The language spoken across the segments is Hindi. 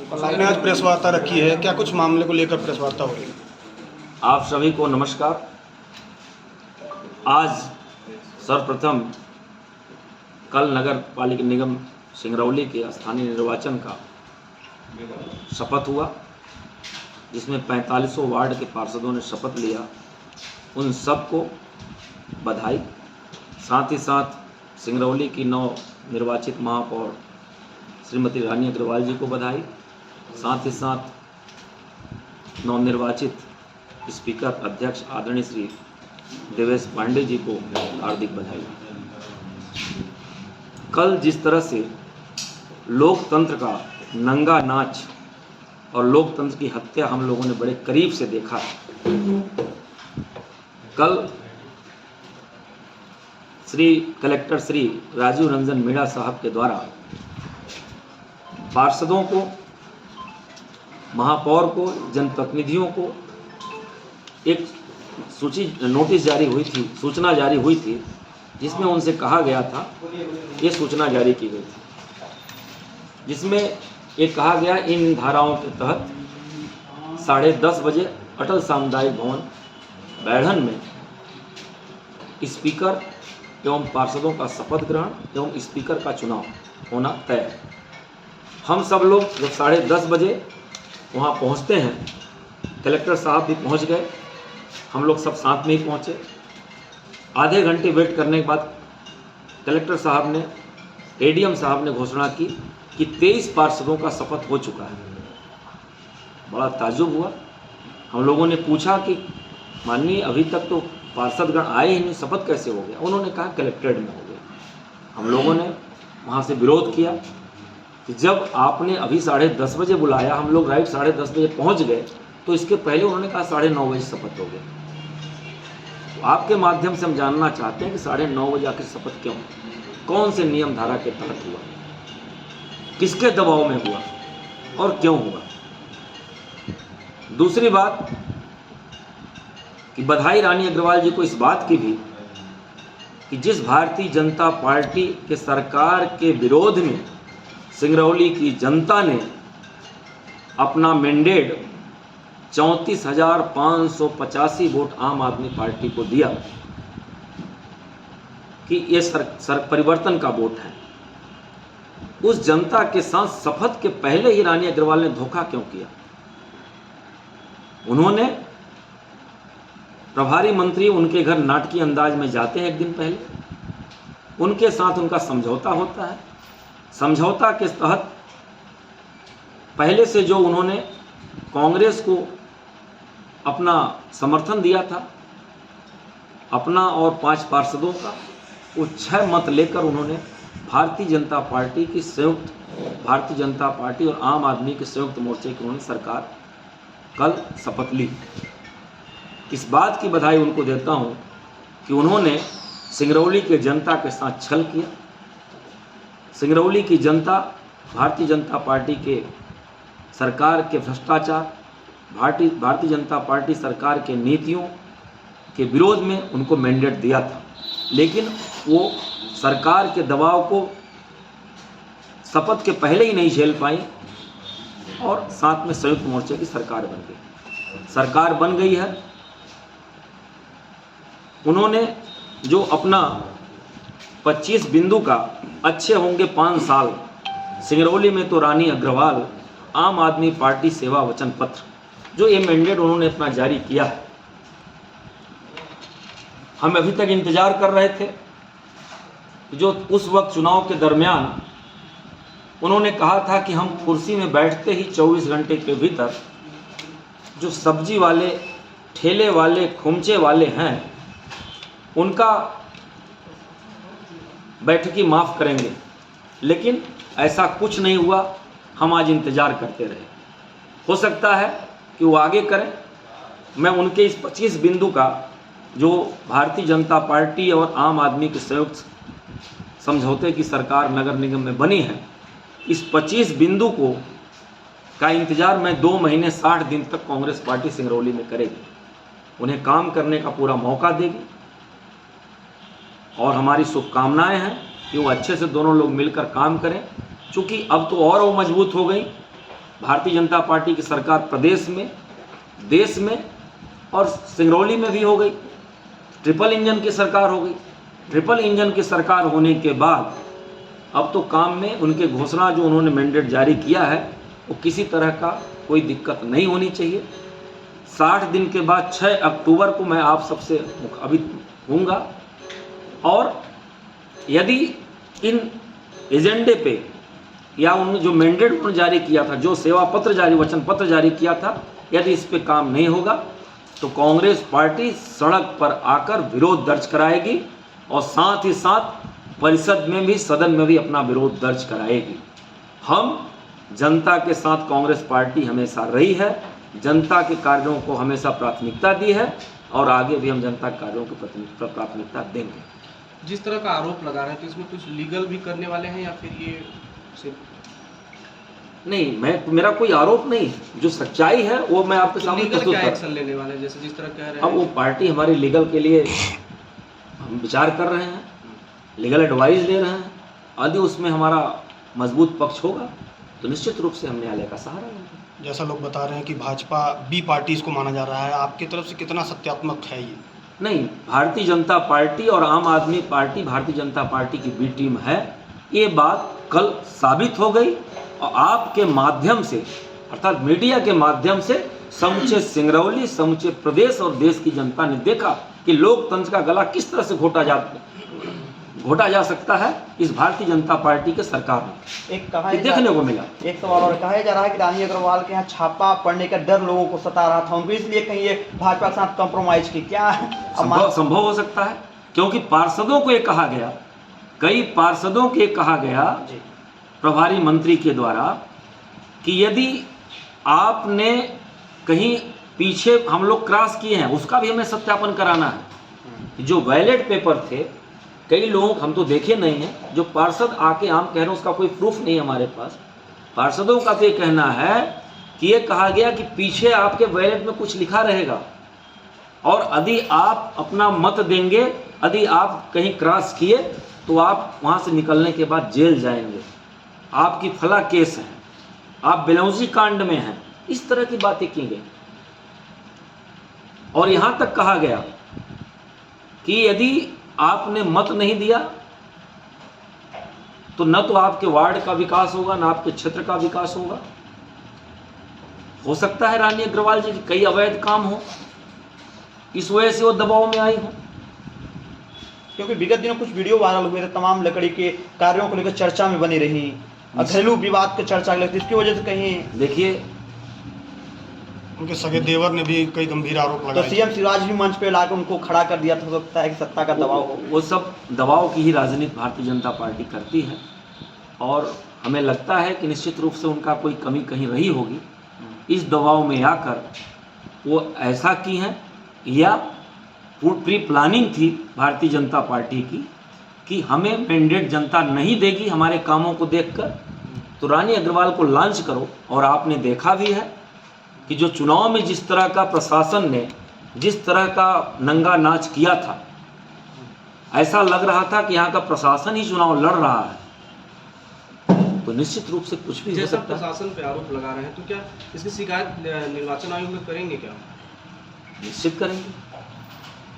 आपने आज प्रेस वार्ता रखी है, क्या कुछ मामले को लेकर प्रेस वार्ता हो रही है? आप सभी को नमस्कार। आज सर्वप्रथम कल नगर पालिका निगम सिंगरौली के स्थानीय निर्वाचन का शपथ हुआ, जिसमें 45 वार्ड के पार्षदों ने शपथ लिया। उन सबको बधाई। साथ ही साथ सिंगरौली की नव निर्वाचित महापौर श्रीमती रानी अग्रवाल जी को बधाई। साथ ही साथ नवनिर्वाचित स्पीकर अध्यक्ष आदरणीय श्री देवेश पांडे जी को हार्दिक बधाई। कल जिस तरह से लोकतंत्र का नंगा नाच और लोकतंत्र की हत्या हम लोगों ने बड़े करीब से देखा, कल श्री कलेक्टर श्री राजीव रंजन मीणा साहब के द्वारा पार्षदों को, महापौर को, जनप्रतिनिधियों को एक नोटिस जारी हुई थी, सूचना जारी हुई थी, जिसमें उनसे कहा गया था, ये सूचना जारी की गई थी, जिसमें ये कहा गया इन धाराओं के तहत 10:30 बजे अटल सामुदायिक भवन बैढ़न में स्पीकर एवं पार्षदों का शपथ ग्रहण एवं स्पीकर का चुनाव होना तय है। हम सब लोग जब 10:30 बजे वहाँ पहुँचते हैं, कलेक्टर साहब भी पहुँच गए, हम लोग सब साथ में ही पहुँचे। आधे घंटे वेट करने के बाद कलेक्टर साहब ने, एडीएम साहब ने घोषणा की कि 23 पार्षदों का शपथ हो चुका है। बड़ा ताज्जुब हुआ। हम लोगों ने पूछा कि माननीय, अभी तक तो पार्षदगण आए ही नहीं, शपथ कैसे हो गया? उन्होंने कहा कलेक्ट्रेट में हो गया। हम लोगों ने वहाँ से विरोध किया कि जब आपने अभी 10:30 बजे बुलाया, हम लोग राइट 10:30 बजे पहुँच गए, तो इसके पहले उन्होंने कहा 9:30 बजे शपथ हो गया। तो आपके माध्यम से हम जानना चाहते हैं कि 9:30 बजे आखिर शपथ क्यों, कौन से नियम धारा के तहत हुआ, किसके दबाव में हुआ और क्यों हुआ? दूसरी बात कि बधाई रानी अग्रवाल जी को इस बात की भी कि जिस भारतीय जनता पार्टी के सरकार के विरोध में सिंगरौली की जनता ने अपना मैंडेट 34,585 वोट आम आदमी पार्टी को दिया कि ये परिवर्तन का वोट है। उस जनता के साथ शपथ के पहले ही रानी अग्रवाल ने धोखा क्यों किया? उन्होंने, प्रभारी मंत्री उनके घर नाटकीय अंदाज में जाते हैं एक दिन पहले, उनके साथ उनका समझौता होता है। समझौता के तहत पहले से जो उन्होंने कांग्रेस को अपना समर्थन दिया था, अपना और 5 पार्षदों का, वो 6 मत लेकर उन्होंने भारतीय जनता पार्टी की संयुक्त, भारतीय जनता पार्टी और आम आदमी के संयुक्त मोर्चे की उन्होंने सरकार कल शपथ ली। इस बात की बधाई उनको देता हूँ कि उन्होंने सिंगरौली के जनता के साथ छल किया। सिंगरौली की जनता भारतीय जनता पार्टी के सरकार के भ्रष्टाचार, भारतीय जनता पार्टी सरकार के नीतियों के विरोध में उनको मैंडेट दिया था, लेकिन वो सरकार के दबाव को शपथ के पहले ही नहीं झेल पाई और साथ में संयुक्त मोर्चे की सरकार बन गई। सरकार बन गई है। उन्होंने जो अपना 25 बिंदु का अच्छे होंगे 5 साल, सिंगरौली में तो रानी अग्रवाल आम आदमी पार्टी सेवा वचन पत्र, जो ये मैंडेट उन्होंने अपना जारी किया है, हम अभी तक इंतजार कर रहे थे। जो उस वक्त चुनाव के दरमियान उन्होंने कहा था कि हम कुर्सी में बैठते ही 24 घंटे के भीतर जो सब्जी वाले, ठेले वाले, खुमचे वाले हैं, उनका बैठकी माफ़ करेंगे, लेकिन ऐसा कुछ नहीं हुआ। हम आज इंतज़ार करते रहे। हो सकता है कि वो आगे करें। मैं उनके इस 25 बिंदु का, जो भारतीय जनता पार्टी और आम आदमी के संयुक्त समझौते की सरकार नगर निगम में बनी है, इस 25 बिंदु का इंतज़ार मैं 2 महीने 60 दिन तक कांग्रेस पार्टी सिंगरौली में करेगी। उन्हें काम करने का पूरा मौका देगी और हमारी शुभकामनाएं हैं कि वो अच्छे से दोनों लोग मिलकर काम करें, क्योंकि अब तो और वो मजबूत हो गई भारतीय जनता पार्टी की सरकार प्रदेश में, देश में और सिंगरौली में भी हो गई। ट्रिपल इंजन की सरकार हो गई। ट्रिपल इंजन की सरकार होने के बाद अब तो काम में उनके घोषणा जो उन्होंने मैंडेट जारी किया है वो किसी तरह का कोई दिक्कत नहीं होनी चाहिए। 60 दिन के बाद 6 अक्टूबर को मैं आप सबसे अभी होऊंगा और यदि इन एजेंडे पे या उन्होंने जो मैंडेट उन्होंने जारी किया था, जो सेवा पत्र जारी, वचन पत्र जारी किया था, यदि इस पे काम नहीं होगा तो कांग्रेस पार्टी सड़क पर आकर विरोध दर्ज कराएगी और साथ ही साथ परिषद में भी, सदन में भी अपना विरोध दर्ज कराएगी। हम जनता के साथ कांग्रेस पार्टी हमेशा रही है, जनता के कार्यों को हमेशा प्राथमिकता दी है और आगे भी हम जनता के कार्यों को प्राथमिकता देंगे। जिस तरह का आरोप लगा रहे हैं तो इसमें कुछ लीगल भी करने वाले हैं या फिर ये सिर्फ नहीं, मेरा कोई आरोप नहीं, जो सच्चाई है वो मैं आपके तो सामने लीगल प्रस्तुत क्या कर। एक्शन लेने वाले हैं, जैसे जिस तरह कह रहे अब हैं? वो पार्टी हमारी लीगल के लिए हम विचार कर रहे हैं, लीगल एडवाइस ले रहे हैं। यदि उसमें हमारा मजबूत पक्ष होगा तो निश्चित रूप से हम न्यायालय का सहारा लेंगे। जैसा लोग बता रहे हैं कि भाजपा बी पार्टी इसको माना जा रहा है, आपकी तरफ से कितना सत्यात्मक है ये? नहीं, भारतीय जनता पार्टी और आम आदमी पार्टी भारतीय जनता पार्टी की बी टीम है। ये बात कल साबित हो गई और आपके माध्यम से, अर्थात मीडिया के माध्यम से समूचे सिंगरौली, समूचे प्रदेश और देश की जनता ने देखा कि लोकतंत्र का गला किस तरह से घोटा जा सकता है इस भारतीय जनता पार्टी के सरकार में। एक कहा देखने को मिला। एक सवाल और कहा जा रहा है कि रानी अग्रवाल के यहाँ छापा पड़ने का डर लोगों को सता रहा था, उनको इसलिए कहीं ये भाजपा के साथ कॉम्प्रोमाइज की, क्या संभव हो सकता है, क्योंकि पार्षदों को ये कहा गया, कई पार्षदों को ये कहा गया प्रभारी मंत्री के द्वारा कि यदि आपने कहीं पीछे हम लोग क्रॉस किए हैं उसका भी हमें सत्यापन कराना है। जो बैलेट पेपर थे, कई लोग हम तो देखे नहीं हैं, जो पार्षद आके हम कह रहे हैं उसका कोई प्रूफ नहीं हमारे पास। पार्षदों का तो ये कहना है कि ये कहा गया कि पीछे आपके बैलेट में कुछ लिखा रहेगा और यदि आप अपना मत देंगे, यदि आप कहीं क्रॉस किए तो आप वहाँ से निकलने के बाद जेल जाएंगे, आपकी फला केस है, आप बेलौजी कांड में हैं। इस तरह की बातें की गई और यहाँ तक कहा गया कि यदि आपने मत नहीं दिया तो न तो आपके वार्ड का विकास होगा, न आपके क्षेत्र का विकास होगा। हो सकता है रानी अग्रवाल जी की कई अवैध काम हो, इस वजह से वो दबाव में आई हो। क्योंकि विगत दिनों कुछ वीडियो वायरल हुए थे, तमाम लकड़ी के कार्यों को लेकर चर्चा में बनी रही, घरेलू विवाद की चर्चा लगती, इसकी वजह से कहीं देखिए उनके सगे देवर ने भी कई गंभीर आरोप तो लगाए। सीएम शिवराज भी मंच पे लाकर उनको खड़ा कर दिया था। हो सकता है कि सत्ता का दबाव हो। वो सब दबाव की ही राजनीति भारतीय जनता पार्टी करती है और हमें लगता है कि निश्चित रूप से उनका कोई कमी कहीं रही होगी। इस दबाव में आकर वो ऐसा की हैं या प्री प्लानिंग थी भारतीय जनता पार्टी की कि हमें मैंडेट जनता नहीं देगी हमारे कामों को देखकर, तो रानी अग्रवाल को लॉन्च करो। और आपने देखा भी है कि जो चुनाव में जिस तरह का प्रशासन ने जिस तरह का नंगा नाच किया था, ऐसा लग रहा था कि यहाँ का प्रशासन ही चुनाव लड़ रहा है, तो निश्चित रूप से कुछ भी हो जैसा सकता है। प्रशासन पे आरोप लगा रहे हैं तो क्या इसकी शिकायत निर्वाचन आयोग में करेंगे क्या?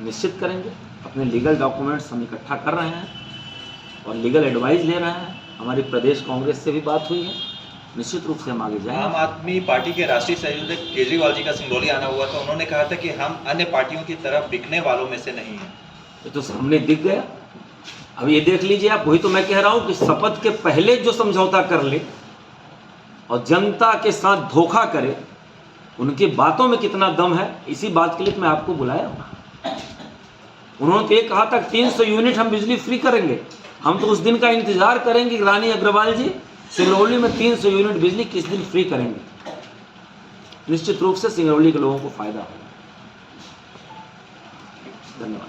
निश्चित करेंगे। अपने लीगल डॉक्यूमेंट्स हम इकट्ठा कर रहे हैं और लीगल एडवाइस ले रहे हैं। हमारी प्रदेश कांग्रेस से भी बात हुई है, निश्चित रूप से हम आगे जाएंगे। आम आदमी पार्टी के राष्ट्रीय संयोजक केजरीवाल जी का सिंगरौली आना हुआ था, उन्होंने कहा था कि हम अन्य पार्टियों की तरह बिकने वालों में से नहीं हैं। ये तो सामने दिख गया। अब ये देख लीजिए आप, वही तो मैं कह रहा हूँ कि शपथ के पहले जो समझौता कर ले और जनता के साथ धोखा करे, उनकी बातों में कितना दम है, इसी बात के लिए मैं आपको बुलाया हूँ। उन्होंने तो ये कहा था 300 यूनिट हम बिजली फ्री करेंगे। हम तो उस दिन का इंतजार करेंगे कि रानी अग्रवाल जी सिंगरौली में 300 यूनिट बिजली किस दिन फ्री करेंगे। निश्चित रूप से सिंगरौली के लोगों को फायदा होगा। धन्यवाद।